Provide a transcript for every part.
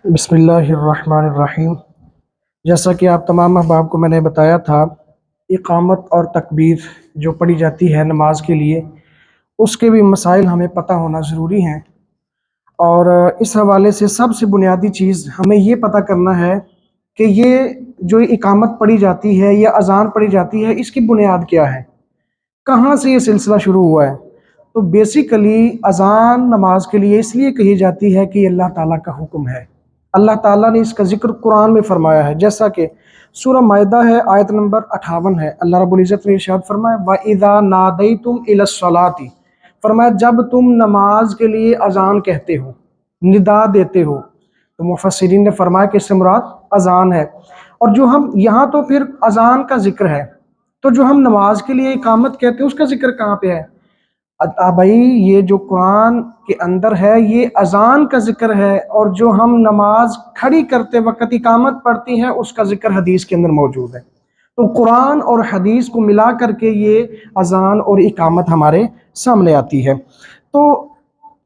بسم اللہ الرحمن الرحیم۔ جیسا کہ آپ تمام احباب کو میں نے بتایا تھا، اقامت اور تکبیر جو پڑھی جاتی ہے نماز کے لیے، اس کے بھی مسائل ہمیں پتہ ہونا ضروری ہیں۔ اور اس حوالے سے سب سے بنیادی چیز ہمیں یہ پتہ کرنا ہے کہ یہ جو اقامت پڑھی جاتی ہے یا اذان پڑھی جاتی ہے، اس کی بنیاد کیا ہے، کہاں سے یہ سلسلہ شروع ہوا ہے۔ تو بیسیکلی اذان نماز کے لیے اس لیے کہی جاتی ہے کہ یہ اللہ تعالیٰ کا حکم ہے۔ اللہ تعالیٰ نے اس کا ذکر قرآن میں فرمایا ہے، جیسا کہ سورہ مائدہ ہے، آیت نمبر 58 ہے۔ اللہ رب العزت نے ارشاد فرمایا وَإِذَا نَادَيْتُمْ إِلَى الصَّلَاةِ، فرمایا جب تم نماز کے لیے اذان کہتے ہو، ندا دیتے ہو، تو مفسرین نے فرمایا کہ اس سے مراد اذان ہے۔ اور جو ہم یہاں تو پھر اذان کا ذکر ہے، تو جو ہم نماز کے لیے اقامت کہتے ہیں اس کا ذکر کہاں پہ ہے؟ بھائی یہ جو قرآن کے اندر ہے یہ اذان کا ذکر ہے، اور جو ہم نماز کھڑی کرتے وقت اقامت پڑھتی ہیں اس کا ذکر حدیث کے اندر موجود ہے۔ تو قرآن اور حدیث کو ملا کر کے یہ اذان اور اقامت ہمارے سامنے آتی ہے۔ تو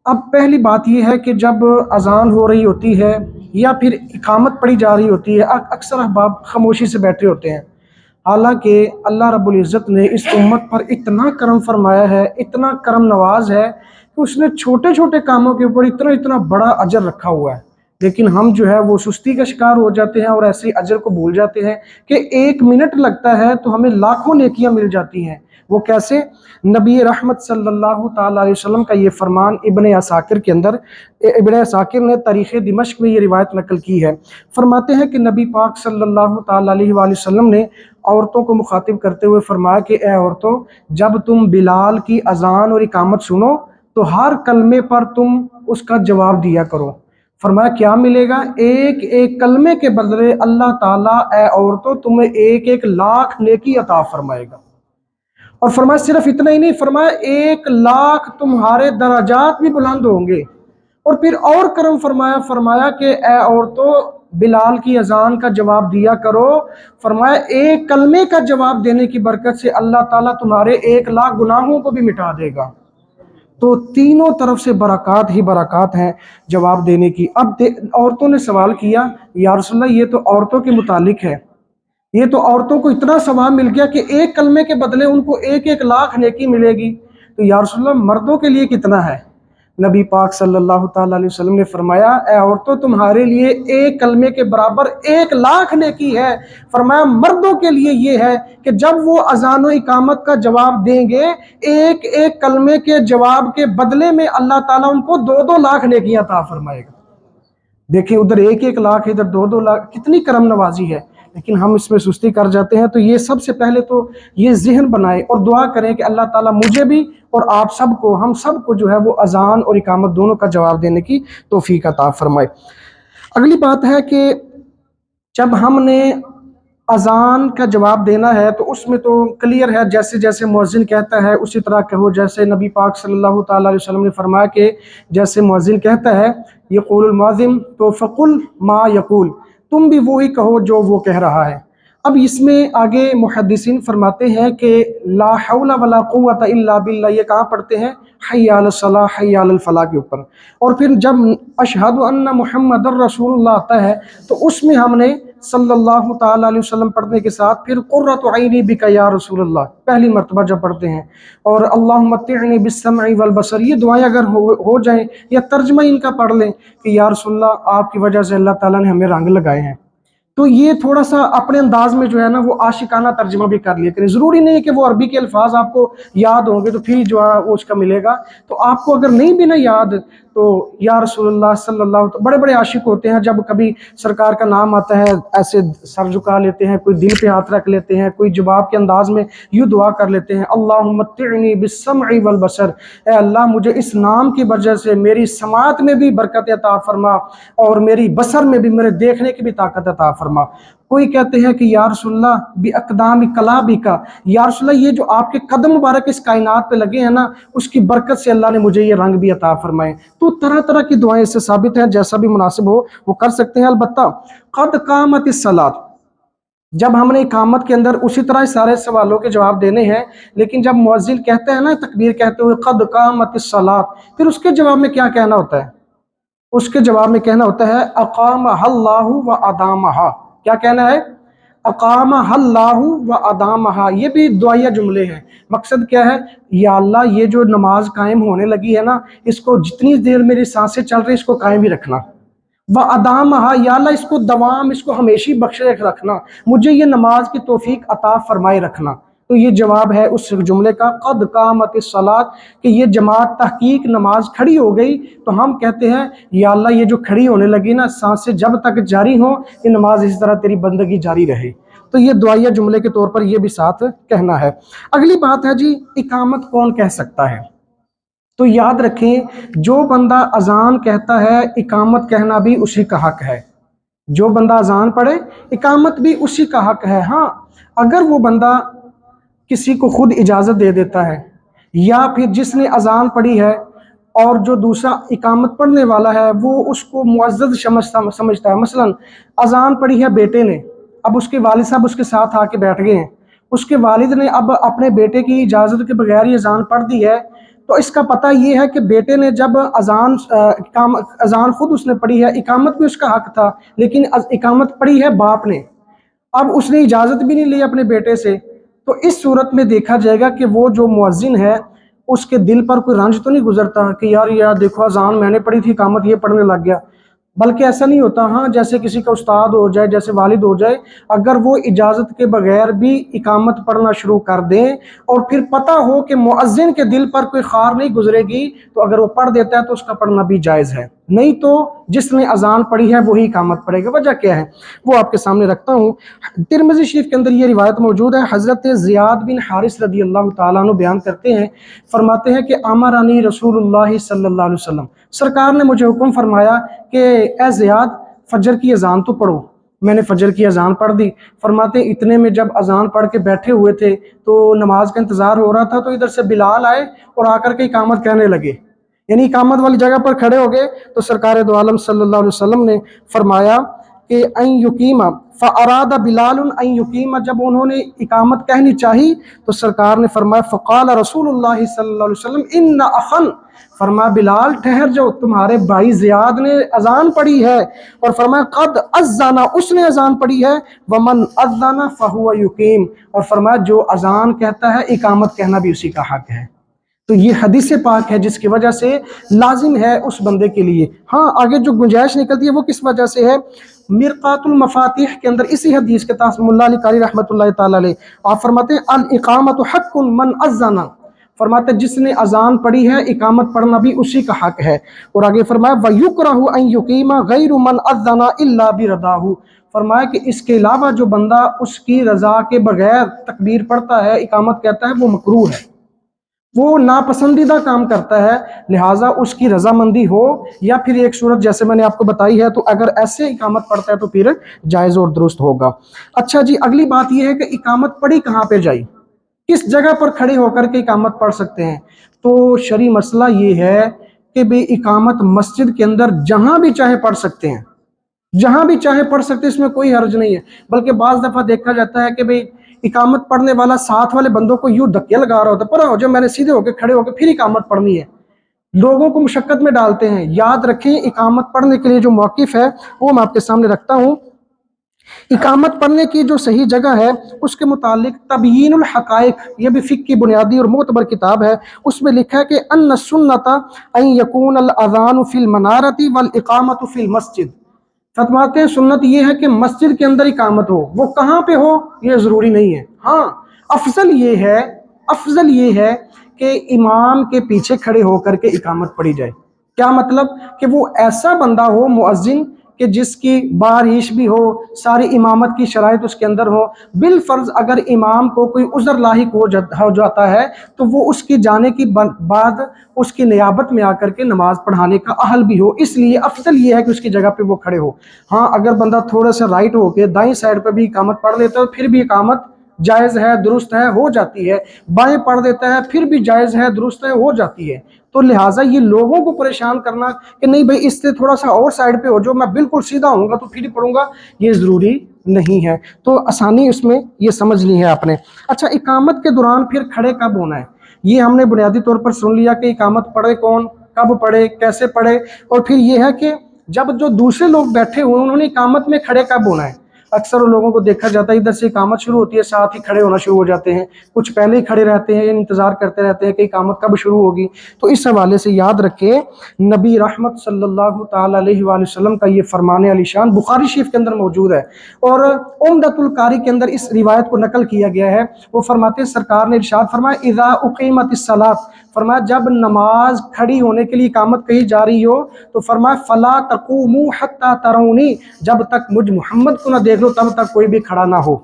اب پہلی بات یہ ہے کہ جب اذان ہو رہی ہوتی ہے یا پھر اقامت پڑھی جا رہی ہوتی ہے، اکثر احباب خاموشی سے بیٹھے ہوتے ہیں، حالانکہ اللہ رب العزت نے اس امت پر اتنا کرم فرمایا ہے، اتنا کرم نواز ہے کہ اس نے چھوٹے چھوٹے کاموں کے اوپر اتنا اتنا بڑا اجر رکھا ہوا ہے، لیکن ہم جو ہے وہ سستی کا شکار ہو جاتے ہیں اور ایسے اجر کو بھول جاتے ہیں کہ 1 منٹ لگتا ہے تو ہمیں لاکھوں نیکیاں مل جاتی ہیں۔ وہ کیسے؟ نبی رحمت صلی اللہ تعالیٰ علیہ وسلم کا یہ فرمان ابن عساکر کے اندر، ابن عساکر نے تاریخ دمشق میں یہ روایت نقل کی ہے۔ فرماتے ہیں کہ نبی پاک صلی اللہ تعالیٰ علیہ وآلہ وسلم نے عورتوں کو مخاطب کرتے ہوئے فرمایا کہ اے عورتوں، جب تم بلال کی اذان اور اقامت سنو تو ہر کلمے پر تم اس کا جواب دیا کرو۔ فرمایا کیا ملے گا؟ ایک ایک کلمے کے بدلے اللہ تعالیٰ اے عورتوں تمہیں 1,00,000 نیکی عطا فرمائے گا۔ اور فرمایا صرف اتنا ہی نہیں، فرمایا 1,00,000 تمہارے درجات بھی بلند ہوں گے۔ اور پھر اور کرم فرمایا کہ اے عورتوں بلال کی اذان کا جواب دیا کرو۔ فرمایا ایک کلمے کا جواب دینے کی برکت سے اللہ تعالیٰ تمہارے 1,00,000 گناہوں کو بھی مٹا دے گا۔ تو تینوں طرف سے برکات ہی برکات ہیں جواب دینے کی۔ اب عورتوں نے سوال کیا یا رسول اللہ یہ تو عورتوں کے متعلق ہے، یہ تو عورتوں کو اتنا ثواب مل گیا کہ ایک کلمے کے بدلے ان کو 1,00,000 نیکی ملے گی، تو یا رسول اللہ مردوں کے لیے کتنا ہے؟ نبی پاک صلی اللہ تعالیٰ علیہ وسلم نے فرمایا اے عورتوں تمہارے لیے ایک کلمے کے برابر 1,00,000 نیکی ہے۔ فرمایا مردوں کے لیے یہ ہے کہ جب وہ اذان و اقامت کا جواب دیں گے، ایک ایک کلمے کے جواب کے بدلے میں اللہ تعالیٰ ان کو 2,00,000 نیکیاں عطا فرمائے گا۔ دیکھیں ادھر 1,00,000 ادھر 2,00,000، کتنی کرم نوازی ہے، لیکن ہم اس میں سستی کر جاتے ہیں۔ تو یہ سب سے پہلے تو یہ ذہن بنائیں اور دعا کریں کہ اللہ تعالیٰ مجھے بھی اور آپ سب کو، ہم سب کو جو ہے وہ اذان اور اقامت دونوں کا جواب دینے کی توفیق عطا فرمائے۔ اگلی بات ہے کہ جب ہم نے اذان کا جواب دینا ہے تو اس میں تو کلیئر ہے، جیسے جیسے مؤذن کہتا ہے اسی طرح کہو۔ جیسے نبی پاک صلی اللہ تعالیٰ علیہ وسلم نے فرمایا کہ جیسے مؤذن کہتا ہے یقول المؤذن تو فقل ما یقول، تم بھی وہی کہو جو وہ کہہ رہا ہے۔ اب اس میں آگے محدثین فرماتے ہیں کہ لا حول ولا قوت الا باللہ یہ کہاں پڑھتے ہیں؟ حی علی الصلاح حی علی الفلاح کے اوپر۔ اور پھر جب اشہد ان محمد الرسول اللہ آتا ہے تو اس میں ہم نے صلی اللہ تعالیٰ علیہ وسلم پڑھنے کے ساتھ پھر قرۃ عینی بک یا رسول اللہ پہلی مرتبہ جب پڑھتے ہیں، اور اللہم متعنی بالسمع والبصر، یہ دعائیں اگر ہو جائیں یا ترجمہ ان کا پڑھ لیں کہ یا رسول اللہ آپ کی وجہ سے اللہ تعالیٰ نے ہمیں رنگ لگائے ہیں، تو یہ تھوڑا سا اپنے انداز میں جو ہے نا وہ عاشقانہ ترجمہ بھی کر لیا کریں۔ ضروری نہیں ہے کہ وہ عربی کے الفاظ آپ کو یاد ہوں گے تو پھر جو ہے وہ اس کا ملے گا۔ تو آپ کو اگر نہیں بھی نا یاد تو یا رسول اللہ صلی اللہ، بڑے بڑے عاشق ہوتے ہیں جب کبھی سرکار کا نام آتا ہے ایسے سر جھکا لیتے ہیں، کوئی دل پہ ہاتھ رکھ لیتے ہیں، کوئی جواب کے انداز میں یوں دعا کر لیتے ہیں اللہم متعنی بالسمع والبصر، اے اللہ مجھے اس نام کی وجہ سے میری سماعت میں بھی برکت عطا فرما اور میری بصر میں بھی، میرے دیکھنے کی بھی طاقت عطا فرما۔ کوئی کہتے ہیں کہ یا رسول اللہ باقدام کلابکا، یا رسول اللہ یہ جو آپ کے قدم مبارک اس کائنات پہ لگے ہیں نا اس کی برکت سے اللہ نے مجھے یہ رنگ بھی عطا فرمائے۔ تو طرح طرح کی دعائیں اس سے ثابت ہیں، جیسا بھی مناسب ہو وہ کر سکتے ہیں۔ البتہ قد قامت الصلاۃ، جب ہم نے اقامت کے اندر اسی طرح سارے سوالوں کے جواب دینے ہیں، لیکن جب مؤذن کہتا ہے نا تکبیر کہتے ہوئے قد قامت الصلاۃ، پھر اس کے جواب میں کیا کہنا ہوتا ہے؟ اس کے جواب میں کہنا ہوتا ہے اقامہ اللہ و ادامہا. کیا کہنا ہے؟ اقامہ اللہ و ادامہا. یہ بھی دعائیہ جملے ہیں. مقصد کیا ہے؟ یا اللہ یہ جو نماز قائم ہونے لگی ہے نا، اس کو جتنی دیر میری سانسیں چل رہی اس کو قائم ہی رکھنا. وَأَدَامَهَا، یا اللہ اس کو دوام، اس کو ہمیشہ بخشے رکھنا، مجھے یہ نماز کی توفیق عطا فرمائے رکھنا. تو یہ جواب ہے اس جملے کا قد قامت الصلاۃ، کہ یہ جماعت تحقیق نماز کھڑی ہو گئی. تو ہم کہتے ہیں یا اللہ یہ جو کھڑی ہونے لگی نا، سانسیں جب تک جاری ہوں یہ نماز اسی طرح تیری بندگی جاری رہے. تو یہ دعائیہ جملے کے طور پر یہ بھی ساتھ کہنا ہے. اگلی بات ہے جی، اقامت کون کہہ سکتا ہے؟ تو یاد رکھیں، جو بندہ اذان کہتا ہے اقامت کہنا بھی اسی کا حق ہے. جو بندہ اذان پڑھے اقامت بھی اسی کا حق ہے. ہاں اگر وہ بندہ کسی کو خود اجازت دے دیتا ہے، یا پھر جس نے اذان پڑھی ہے اور جو دوسرا اقامت پڑھنے والا ہے وہ اس کو معزز سمجھتا ہے. مثلا اذان پڑھی ہے بیٹے نے، اب اس کے والد صاحب اس کے ساتھ آ کے بیٹھ گئے ہیں، اس کے والد نے اب اپنے بیٹے کی اجازت کے بغیر ہی اذان پڑھ دی ہے. تو اس کا پتہ یہ ہے کہ بیٹے نے جب اذان خود اس نے پڑھی ہے، اقامت بھی اس کا حق تھا، لیکن اقامت پڑھی ہے باپ نے، اب اس نے اجازت بھی نہیں لی اپنے بیٹے سے. تو اس صورت میں دیکھا جائے گا کہ وہ جو مؤذن ہے اس کے دل پر کوئی رنج تو نہیں گزرتا کہ یار دیکھو اذان میں نے پڑھی تھی، اقامت یہ پڑھنے لگ گیا. بلکہ ایسا نہیں ہوتا. ہاں جیسے کسی کا استاد ہو جائے، جیسے والد ہو جائے، اگر وہ اجازت کے بغیر بھی اقامت پڑھنا شروع کر دیں اور پھر پتہ ہو کہ مؤذن کے دل پر کوئی خار نہیں گزرے گی، تو اگر وہ پڑھ دیتا ہے تو اس کا پڑھنا بھی جائز ہے. نہیں تو جس نے اذان پڑھی ہے وہی اقامت پڑھے گا. وجہ کیا ہے وہ آپ کے سامنے رکھتا ہوں. ترمذی شریف کے اندر یہ روایت موجود ہے. حضرت زیاد بن حارث رضی اللہ تعالیٰ عنہ بیان کرتے ہیں، فرماتے ہیں کہ امرانی رسول اللہ صلی اللہ علیہ وسلم، سرکار نے مجھے حکم فرمایا کہ اے زیاد فجر کی اذان تو پڑھو. میں نے فجر کی اذان پڑھ دی. فرماتے اتنے میں جب اذان پڑھ کے بیٹھے ہوئے تھے تو نماز کا انتظار ہو رہا تھا، تو ادھر سے بلال آئے اور آ کر کے اقامت کہنے لگے، یعنی اقامت والی جگہ پر کھڑے ہو گئے. تو سرکار دو عالم صلی اللہ علیہ وسلم نے فرمایا کہ ان یقیما فاراد بلال ان یقیما، جب انہوں نے اقامت کہنی چاہی تو سرکار نے فرمایا فقال رسول اللہ صلی اللہ علیہ وسلم ان اخن، فرمایا بلال ٹھہر جاؤ، تمہارے بھائی زیاد نے اذان پڑھی ہے. اور فرمایا قد اذن، اس نے اذان پڑھی ہے، ومن اذن فهو یقیم، اور فرمایا جو اذان کہتا ہے اقامت کہنا بھی اسی کا حق ہے. تو یہ حدیث پاک ہے جس کی وجہ سے لازم ہے اس بندے کے لیے. ہاں آگے جو گنجائش نکلتی ہے وہ کس وجہ سے ہے؟ مرقات المفاتیح کے اندر اسی حدیث کے تحت ملا علی قاری رحمۃ اللہ تعالی علیہ آپ فرماتے ہیں الاقامت حق من اذن، فرماتے جس نے اذان پڑھی ہے اقامت پڑھنا بھی اسی کا حق ہے. اور آگے فرمایا وَيُكْرَهُ أَن يُقِيمَ غَيْرُ مَنْ أَذَّنَ إِلَّا بِرَضَاهُ، فرمایا کہ اس کے علاوہ جو بندہ اس کی رضا کے بغیر تکبیر پڑھتا ہے، اقامت کہتا ہے، وہ مکروہ ہے، وہ ناپسندیدہ کام کرتا ہے. لہٰذا اس کی رضامندی ہو یا پھر ایک صورت جیسے میں نے آپ کو بتائی ہے، تو اگر ایسے اقامت پڑھتا ہے تو پھر جائز اور درست ہوگا. اچھا جی، اگلی بات یہ ہے کہ اقامت پڑھی کہاں پہ جائی، کس جگہ پر کھڑے ہو کر کے اقامت پڑھ سکتے ہیں؟ تو شرعی مسئلہ یہ ہے کہ بے اقامت مسجد کے اندر جہاں بھی چاہے پڑھ سکتے ہیں، جہاں بھی چاہے پڑھ سکتے ہیں، اس میں کوئی حرج نہیں ہے. بلکہ بعض دفعہ دیکھا جاتا ہے کہ بھئی اقامت پڑھنے والا ساتھ والے بندوں کو یوں دھکے لگا رہا ہوتا ہے، پڑھا ہو جو میں نے سیدھے ہو کے کھڑے ہو کے پھر اقامت پڑھنی ہے، لوگوں کو مشقت میں ڈالتے ہیں. یاد رکھیں اقامت پڑھنے کے لیے جو موقف ہے وہ میں آپ کے سامنے رکھتا ہوں. اقامت پڑھنے کی جو صحیح جگہ ہے اس کے متعلق تبیین الحقائق، یہ بھی فقہ کی بنیادی اور معتبر کتاب ہے، اس میں لکھا ہے کہ ان السنۃ ان یکون الاذان فی المنارۃ والاقامۃ فی المسجد، فرماتے ہیں سنت یہ ہے کہ مسجد کے اندر اقامت ہو، وہ کہاں پہ ہو یہ ضروری نہیں ہے. ہاں افضل یہ ہے کہ امام کے پیچھے کھڑے ہو کر کے اقامت پڑھی جائے. کیا مطلب؟ کہ وہ ایسا بندہ ہو مؤذن کہ جس کی بارش بھی ہو، ساری امامت کی شرائط اس کے اندر ہو. بالفرض اگر امام کو کوئی عذر لاحق ہو جاتا ہے تو وہ اس کی جانے کی بعد اس کی نیابت میں آ کر کے نماز پڑھانے کا اہل بھی ہو. اس لیے افضل یہ ہے کہ اس کی جگہ پہ وہ کھڑے ہو. ہاں اگر بندہ تھوڑا سا رائٹ ہو کے دائیں سائڈ پہ بھی اقامت پڑھ لیتا ہے پھر بھی اقامت جائز ہے، درست ہے، ہو جاتی ہے. بائیں پڑھ دیتا ہے پھر بھی جائز ہے، درست ہے، ہو جاتی ہے. تو لہٰذا یہ لوگوں کو پریشان کرنا کہ نہیں بھائی اس سے تھوڑا سا اور سائڈ پہ ہو جو میں بالکل سیدھا ہوں گا تو پھر ہی پڑھوں گا، یہ ضروری نہیں ہے. تو آسانی اس میں یہ سمجھ لی ہے آپ نے. اچھا اقامت کے دوران پھر کھڑے کب ہونا ہے یہ ہم نے بنیادی طور پر سن لیا کہ اقامت پڑھے کون، کب پڑھے، کیسے پڑھے، اور پھر یہ ہے کہ جب جو دوسرے لوگ بیٹھے ہوئے انہوں نے اقامت میں کھڑے کب ہونا ہے؟ اکثر لوگوں کو دیکھا جاتا ہے ادھر سے اقامت شروع ہوتی ہے ساتھ ہی کھڑے ہونا شروع ہو جاتے ہیں، کچھ پہلے ہی کھڑے رہتے ہیں، انتظار کرتے رہتے ہیں کہ اقامت کب شروع ہوگی۔ تو اس حوالے سے یاد رکھیں نبی رحمت صلی اللہ تعالی علیہ وآلہ وسلم کا یہ فرمان علی شان بخاری شریف کے اندر موجود ہے، اور عمدۃ القاری کے اندر اس روایت کو نقل کیا گیا ہے۔ وہ فرماتے ہیں سرکار نے ارشاد فرمایا اذا اقیمت الصلاۃ، فرمایا جب نماز کھڑی ہونے کے لیے اقامت کہی جا رہی ہو تو فرمایا فلا تقوموا حتی ترونی، جب تک مجھ محمد کو نہ دیکھ لو تب تک کوئی بھی کھڑا نہ ہو۔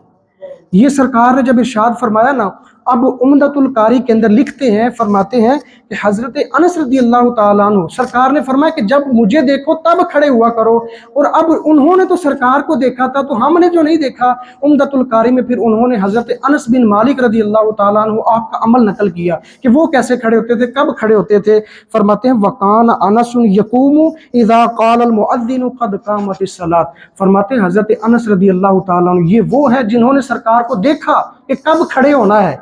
یہ سرکار نے جب ارشاد فرمایا نا، اب عمدۃ القاری کے اندر لکھتے ہیں، فرماتے ہیں کہ حضرت انس رضی اللہ تعالیٰ عنہ سرکار نے فرمایا کہ جب مجھے دیکھو تب کھڑے ہوا کرو، اور اب انہوں نے تو سرکار کو دیکھا تھا تو ہم نے جو نہیں دیکھا، عمدۃ القاری میں پھر انہوں نے حضرت انس بن مالک رضی اللہ تعالیٰ عنہ آپ کا عمل نقل کیا کہ وہ کیسے کھڑے ہوتے تھے، کب کھڑے ہوتے تھے۔ فرماتے ہیں وَقَانَ أَنَسٌ يَقُومُ إِذَا قَالَ الْمُؤَذِّنُ قَدْ قَامَتِ الصَّلَاةُ، فرماتے ہیں حضرت انس رضی اللہ تعالیٰ عنہ یہ وہ ہے جنہوں نے سرکار کو دیکھا کہ کب کھڑے ہونا ہے،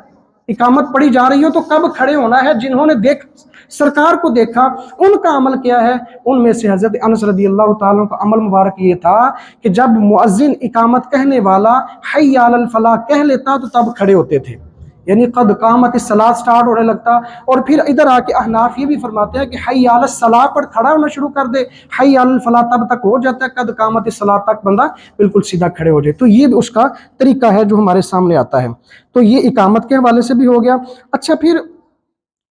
اقامت پڑھی جا رہی ہو تو کب کھڑے ہونا ہے، جنہوں نے سرکار کو دیکھا ان کا عمل کیا ہے؟ ان میں سے حضرت انس رضی اللہ تعالیٰ کا عمل مبارک یہ تھا کہ جب مؤذن اقامت کہنے والا حی علی الفلاح کہہ لیتا تو تب کھڑے ہوتے تھے، یعنی قد قامت الصلاۃ سٹارٹ ہونے لگتا، اور پھر ادھر آ کے احناف یہ بھی فرماتے ہیں کہ حی علی الصلاح پر کھڑا ہونا شروع کر دے، حی علی الفلاح تب تک ہو جاتا ہے، قد قامت الصلاۃ تک بندہ بالکل سیدھا کھڑے ہو جائے۔ تو یہ اس کا طریقہ ہے جو ہمارے سامنے آتا ہے۔ تو یہ اقامت کے حوالے سے بھی ہو گیا۔ اچھا پھر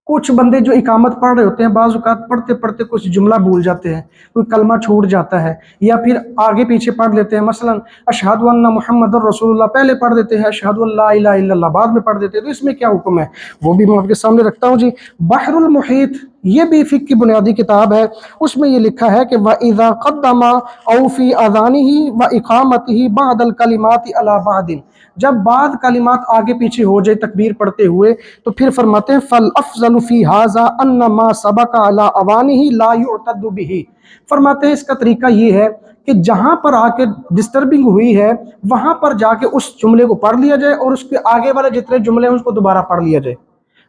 کچھ بندے جو اقامت پڑھ رہے ہوتے ہیں بعض اوقات پڑھتے پڑھتے کچھ جملہ بھول جاتے ہیں، کوئی کلمہ چھوٹ جاتا ہے، یا پھر آگے پیچھے پڑھ لیتے ہیں، مثلا اشہد ان محمد الرسول اللہ پہلے پڑھ دیتے ہیں، اشہد ان لا الہ الا اللہ بعد میں پڑھ دیتے ہیں، تو اس میں کیا حکم ہے وہ بھی میں آپ کے سامنے رکھتا ہوں جی۔ بحر المحیط یہ بھی فقہ کی بنیادی کتاب ہے، اس میں یہ لکھا ہے کہ وَإِذَا قَدَّمَ أَوْ فِي أَذَانِهِ وَإِقَامَتِهِ بَعْدَ الْكَلِمَاتِ عَلَى بَعْدٍ، جب بعد کلمات آگے پیچھے ہو جائے تکبیر پڑھتے ہوئے تو پھر فرماتے ہیں فَالْأَفْضَلُ فِي هَذَا أَنَّ مَا سَبَقَ عَلَى أَوَانِهِ لَا يُعْتَدُّ بِهِ، فرماتے ہیں اس کا طریقہ یہ ہے کہ جہاں پر آ کے ڈسٹربنگ ہوئی ہے وہاں پر جا کے اس جملے کو پڑھ لیا جائے، اور اس کے آگے والے جتنے جملے ہیں اس کو دوبارہ پڑھ لیا جائے۔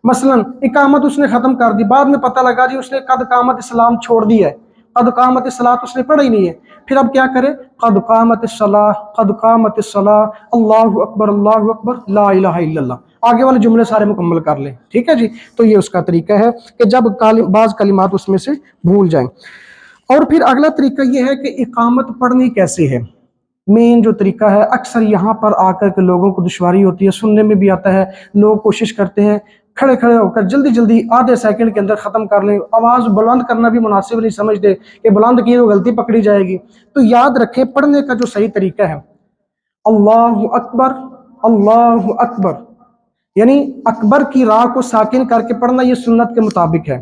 مثلا اقامت اس نے ختم کر دی، بعد میں پتہ لگا جی اس نے قد قامت السلام چھوڑ دیا ہے، قد قامت الصلاۃ اس نے پڑھا ہی نہیں ہے، پھر اب کیا کرے؟ قد قامت الصلاۃ، قد قامت الصلاۃ، اللہ اکبر اللہ اکبر لا الہ الا اللہ، آگے والے جملے سارے مکمل کر لیں، ٹھیک ہے جی۔ تو یہ اس کا طریقہ ہے کہ جب بعض کلمات اس میں سے بھول جائیں۔ اور پھر اگلا طریقہ یہ ہے کہ اقامت پڑھنی کیسے ہے۔ مین جو طریقہ ہے، اکثر یہاں پر آ کر کے لوگوں کو دشواری ہوتی ہے، سننے میں بھی آتا ہے، لوگ کوشش کرتے ہیں کھڑے کھڑے ہو کر جلدی جلدی آدھے سیکنڈ کے اندر ختم کر لیں، آواز بلند کرنا بھی مناسب نہیں سمجھتے کہ بلند کی تو غلطی پکڑی جائے گی۔ تو یاد رکھیں پڑھنے کا جو صحیح طریقہ ہے اللہ اکبر، اللہ اکبر، یعنی اکبر کی راہ کو ساکن کر کے پڑھنا، یہ سنت کے مطابق ہے،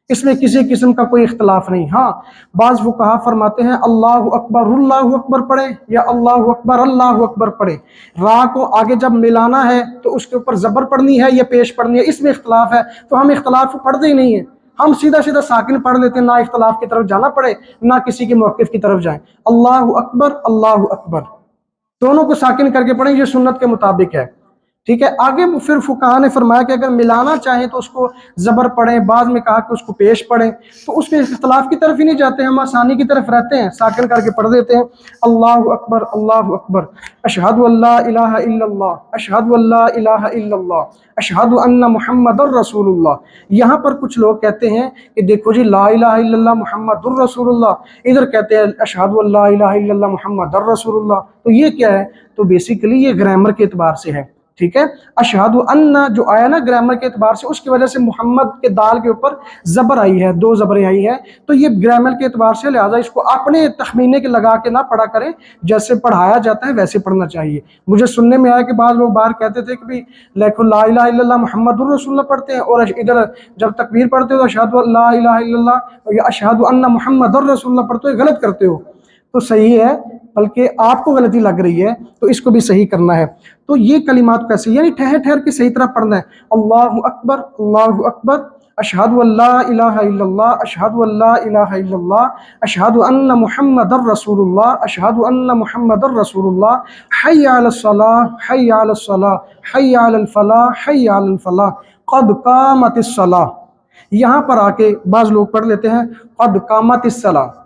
اس میں کسی قسم کا کوئی اختلاف نہیں۔ ہاں بعض فقہا فرماتے ہیں اللہ اکبر پڑھیں یا اللہ اکبر اللہ اکبر پڑھیں، راہ کو آگے جب ملانا ہے تو اس کے اوپر زبر پڑھنی ہے یا پیش پڑھنی ہے، اس میں اختلاف ہے، تو ہم اختلاف پڑھتے ہی نہیں ہیں، ہم سیدھا سیدھا ساکن پڑھ لیتے ہیں، نہ اختلاف کی طرف جانا پڑے نہ کسی کے موقف کی طرف جائیں، اللہ اکبر دونوں کو ساکن کر کے پڑھیں، یہ سنت کے مطابق ہے، ٹھیک ہے۔ آگے پھر فقہا نے فرمایا کہ اگر ملانا چاہیں تو اس کو زبر پڑھیں، بعض میں کہا کہ اس کو پیش پڑھیں، تو اس کے اختلاف کی طرف ہی نہیں جاتے، ہم آسانی کی طرف رہتے ہیں، ساکن کر کے پڑھ دیتے ہیں اللہ اکبر اشہد ان لا الہ الا اللہ، اشہد ان لا الہ الا اللہ، اشہد ان محمد الرسول اللہ۔ یہاں پر کچھ لوگ کہتے ہیں کہ دیکھو جی لا الہ الا اللہ محمد الرسول اللہ، ادھر کہتے ہیں اشہد ان لا الہ الا اللہ محمد الرسول اللہ، تو یہ کیا ہے؟ تو بیسیکلی یہ گرامر کے اعتبار سے ہے، ٹھیک ہے۔ اشہد ان جو آیا نا گرامر کے اعتبار سے، اس کی وجہ سے محمد کے دال کے اوپر زبر آئی ہے، دو زبریں آئی ہیں، تو یہ گرامر کے اعتبار سے لہٰذا اس کو اپنے تخمینے کے لگا کے نہ پڑھا کریں، جیسے پڑھایا جاتا ہے ویسے پڑھنا چاہیے۔ مجھے سننے میں آیا کہ بعض لوگ باہر کہتے تھے کہ بھی لیکھو لا الہ الا اللہ محمد الرسول اللہ پڑھتے ہیں، اور ادھر جب تکبیر پڑھتے ہو تو اشہد ان لا الہ الا اللہ یا اشہد ان محمد الرسول اللہ پڑھتے ہو، غلط کرتے ہو، تو صحیح ہے، بلکہ آپ کو غلطی لگ رہی ہے تو اس کو بھی صحیح کرنا ہے۔ تو یہ کلمات کیسے، یعنی ٹھہر ٹھہر کے صحیح طرح پڑھنا ہے، اللہ اکبر اشہد ان لا الہ الا اللہ، اشہد ان لا الہ الا اللہ، اشہد ان محمد الرسول اللہ، اشہد ان محمد الرسول اللہ، حی علی الصلاۃ حی علی الصلاۃ حی علی الفلاح حی علی الفلاح، قد قامت الصلاۃ۔ یہاں پر آ کے بعض لوگ پڑھ لیتے ہیں قد قامت الصلاۃ،